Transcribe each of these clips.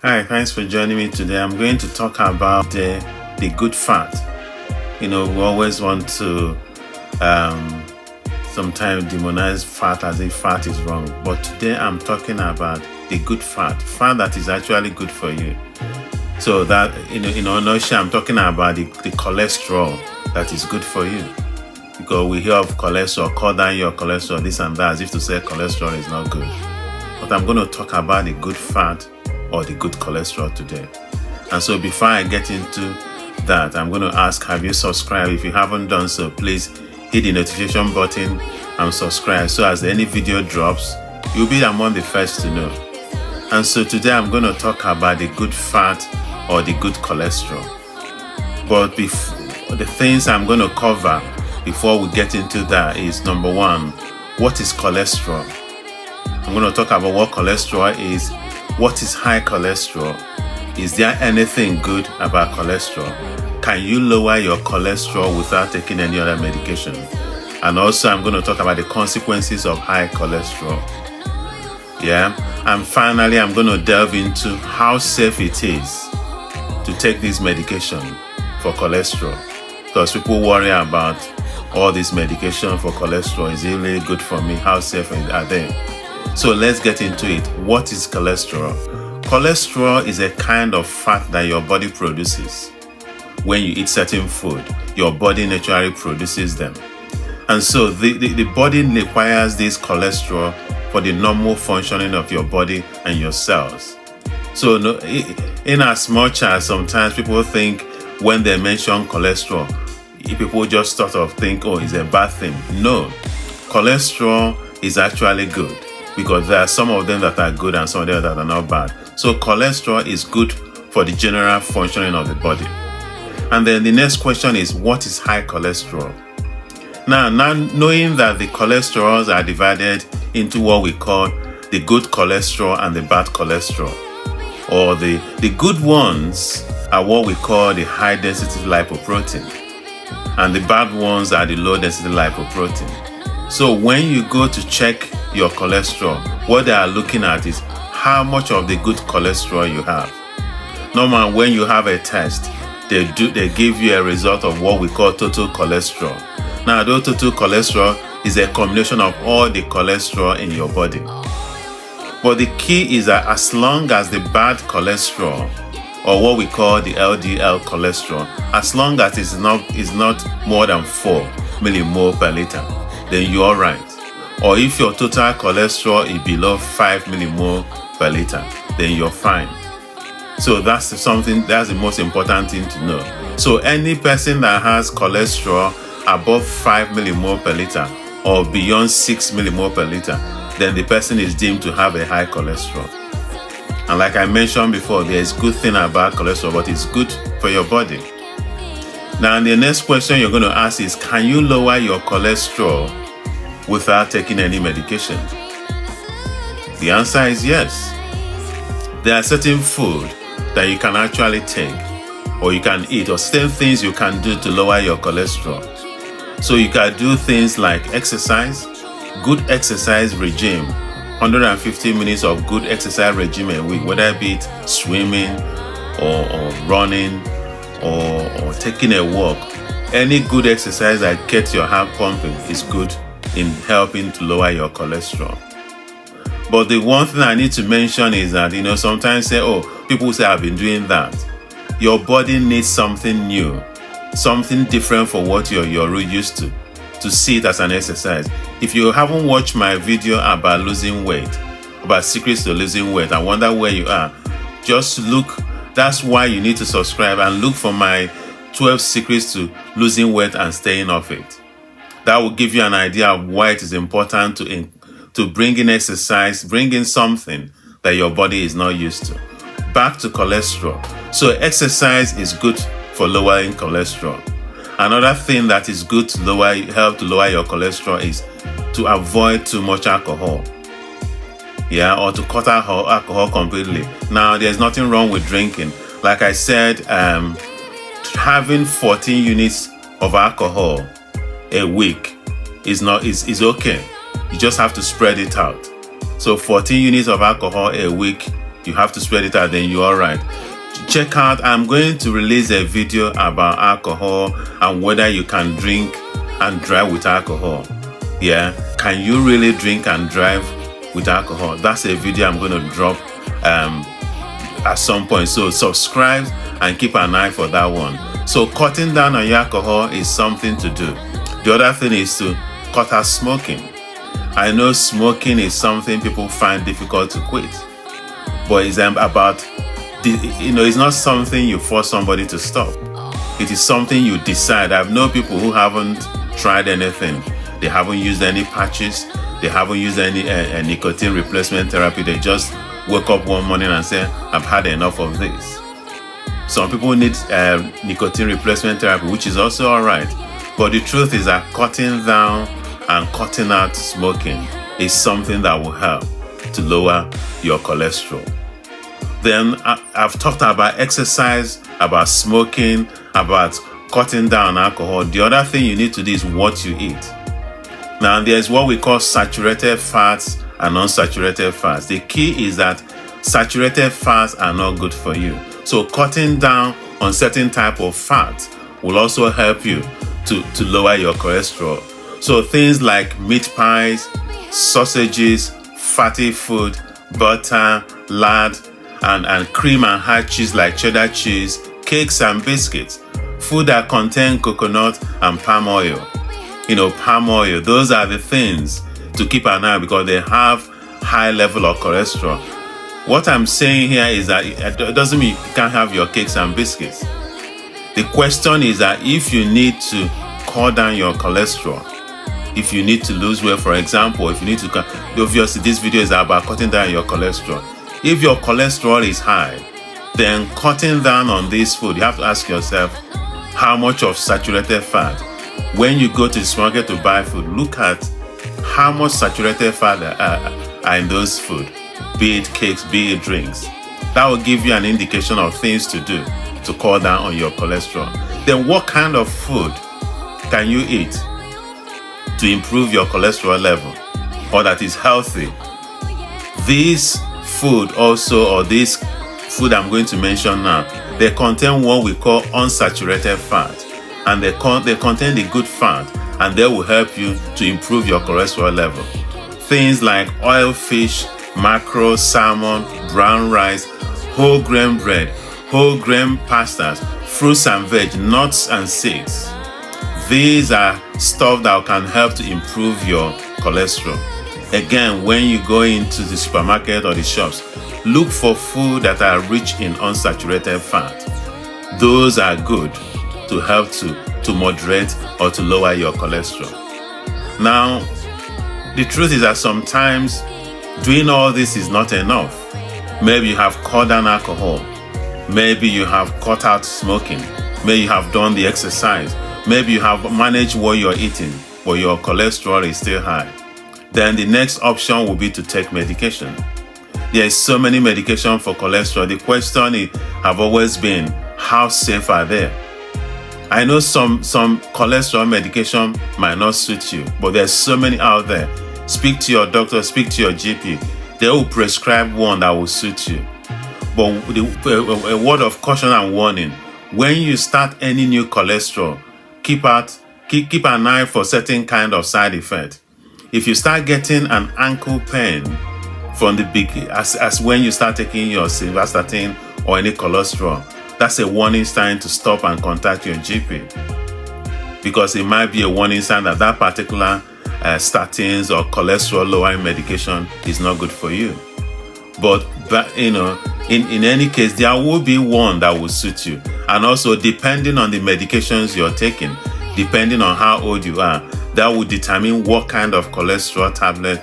Hi, thanks for joining me today. I'm going to talk about the good fat. We always want to sometimes demonize fat as if fat is wrong. But today I'm talking about the good fat that is actually good for you. So that, in a nutshell, I'm talking about the cholesterol that is good for you. Because we hear of cholesterol, cut down your cholesterol, this and that, as if to say cholesterol is not good. But I'm going to talk about the good fat or the good cholesterol today. And so before I get into that, I'm going to ask, have you subscribed? If you haven't done so, please hit the notification button and subscribe, so as any video drops, you'll be among the first to know. And so today I'm going to talk about the good fat or the good cholesterol. But the things I'm going to cover before we get into that is, number one, what is cholesterol? I'm going to talk about what cholesterol is. What is high cholesterol? Is there anything good about cholesterol? Can you lower your cholesterol without taking any other medication? And also, I'm going to talk about the consequences of high cholesterol. And finally, I'm going to delve into how safe it is to take this medication for cholesterol. Because people worry about all this medication for cholesterol. Is it really good for me? How safe are they? So let's get into it. What is cholesterol? Cholesterol is a kind of fat that your body produces. When you eat certain food, your body naturally produces them. And so the body requires this cholesterol for the normal functioning of your body and your cells. So in as much as sometimes people think when they mention cholesterol, people just sort of think, oh, it's a bad thing. No, cholesterol is actually good, because there are some of them that are good and some of them that are not bad. So cholesterol is good for the general functioning of the body. And then the next question is, what is high cholesterol? Now knowing that the cholesterols are divided into what we call the good cholesterol and the bad cholesterol, or the good ones are what we call the high density lipoprotein, and the bad ones are the low density lipoprotein. So when you go to check your cholesterol, what they are looking at is how much of the good cholesterol you have. Normally, when you have a test, they give you a result of what we call total cholesterol. Now, the total cholesterol is a combination of all the cholesterol in your body. But the key is that as long as the bad cholesterol, or what we call the LDL cholesterol, as long as it's not more than 4 millimole per liter, then you're right. Or if your total cholesterol is below 5 millimole per liter, then you're fine. So that's the most important thing to know. So any person that has cholesterol above 5 millimole per liter or beyond 6 millimole per liter, then the person is deemed to have a high cholesterol. And like I mentioned before, there's good thing about cholesterol, but it's good for your body. Now, the next question you're going to ask is, can you lower your cholesterol without taking any medication? The answer is yes. There are certain food that you can actually take, or you can eat, or certain things you can do to lower your cholesterol. So you can do things like exercise, good exercise regime, 150 minutes of good exercise regime a week, whether it be swimming or running or taking a walk. Any good exercise that gets your heart pumping is good in helping to lower your cholesterol. But the one thing I need to mention is that, sometimes people say I've been doing that. Your body needs something new, something different for what you're used to see it as an exercise. If you haven't watched my video about losing weight, about secrets to losing weight, I wonder where you are. Just look. That's why you need to subscribe and look for my 12 secrets to losing weight and staying off it. That will give you an idea of why it is important to bring in exercise, bring in something that your body is not used to. Back to cholesterol. So exercise is good for lowering cholesterol. Another thing that is good to help to lower your cholesterol is to avoid too much alcohol. Or to cut out alcohol completely. Now, there's nothing wrong with drinking. Like I said, having 14 units of alcohol a week is okay. You just have to spread it out. So 14 units of alcohol a week, you have to spread it out, then you're all right. Check out, I'm going to release a video about alcohol and whether you can drink and drive with alcohol. Yeah, can you really drink and drive with alcohol? That's a video I'm going to drop at some point. So subscribe and keep an eye for that one. So cutting down on your alcohol is something to do. The other thing is to cut out smoking. I know smoking is something people find difficult to quit, but it's about it's not something you force somebody to stop. It is something you decide. I've known people who haven't tried anything. They haven't used any patches. They haven't used any nicotine replacement therapy. They just wake up one morning and say, I've had enough of this. Some people need nicotine replacement therapy, which is also all right. But the truth is that cutting down and cutting out smoking is something that will help to lower your cholesterol. Then I've talked about exercise, about smoking, about cutting down alcohol. The other thing you need to do is what you eat. Now, there's what we call saturated fats and unsaturated fats. The key is that saturated fats are not good for you. So cutting down on certain type of fat will also help you to lower your cholesterol. So things like meat pies, sausages, fatty food, butter, lard, and cream and hard cheese like cheddar cheese, cakes and biscuits, food that contain coconut and palm oil. Palm oil, those are the things to keep an eye on because they have high level of cholesterol. What I'm saying here is that it doesn't mean you can't have your cakes and biscuits. The question is that if you need to cut down your cholesterol, if you need to lose weight, for example, if you need to, obviously this video is about cutting down your cholesterol. If your cholesterol is high, then cutting down on this food, you have to ask yourself, how much of saturated fat? When you go to the supermarket to buy food, look at how much saturated fat are in those food, be it cakes, be it drinks. That will give you an indication of things to do to cut down on your cholesterol. Then what kind of food can you eat to improve your cholesterol level or that is healthy? This food also, or this food I'm going to mention now, they contain what we call unsaturated fat, and they contain the good fat, and they will help you to improve your cholesterol level. Things like oil fish, mackerel, salmon, brown rice, whole grain bread, whole grain pastas, fruits and veg, nuts and seeds. These are stuff that can help to improve your cholesterol. Again, when you go into the supermarket or the shops, look for food that are rich in unsaturated fat. Those are good to help to moderate or to lower your cholesterol. Now, the truth is that sometimes doing all this is not enough. Maybe you have cut down alcohol. Maybe you have cut out smoking. Maybe you have done the exercise. Maybe you have managed what you're eating, but your cholesterol is still high. Then the next option will be to take medication. There is so many medication for cholesterol. The question have always been, how safe are they? I know some cholesterol medication might not suit you, but there's so many out there. Speak to your doctor, speak to your GP. They will prescribe one that will suit you. But a word of caution and warning, when you start any new cholesterol, keep an eye for certain kind of side effect. If you start getting an ankle pain from the beginning, as when you start taking your simvastatin or any cholesterol, that's a warning sign to stop and contact your GP, because it might be a warning sign that particular statins or cholesterol lowering medication is not good for you. But in any case, there will be one that will suit you, and also depending on the medications you're taking, depending on how old you are, that will determine what kind of cholesterol tablet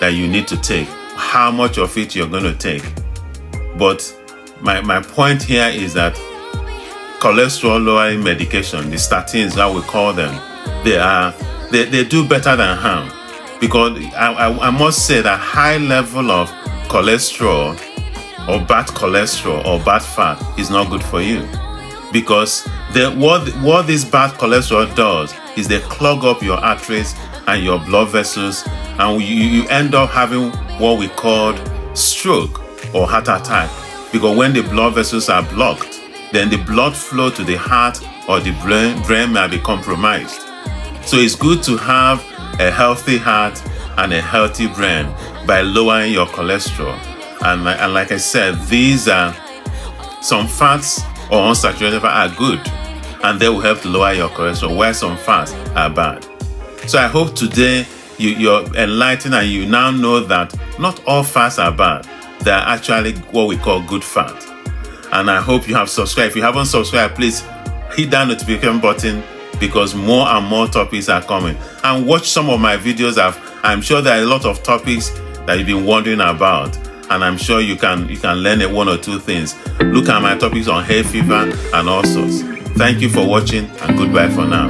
that you need to take, how much of it you're going to take. But my point here is that cholesterol lowering medication, the statins that we call them, they do better than harm. Because I must say that high level of cholesterol or bad cholesterol or bad fat is not good for you. Because what this bad cholesterol does is they clog up your arteries and your blood vessels, and you end up having what we call stroke or heart attack. Because when the blood vessels are blocked, then the blood flow to the heart or the brain may be compromised. So it's good to have a healthy heart and a healthy brain by lowering your cholesterol. And like I said, these are some fats or unsaturated fat are good, and they will help to lower your cholesterol, where some fats are bad. So I hope today you're enlightened and you now know that not all fats are bad. They are actually what we call good fat. And I hope you have subscribed. If you haven't subscribed, please hit that notification button, because more and more topics are coming. And watch some of my videos. I'm sure there are a lot of topics that you've been wondering about, and I'm sure you can learn one or two things. Look at my topics on hay fever and all sorts. Thank you for watching, and goodbye for now.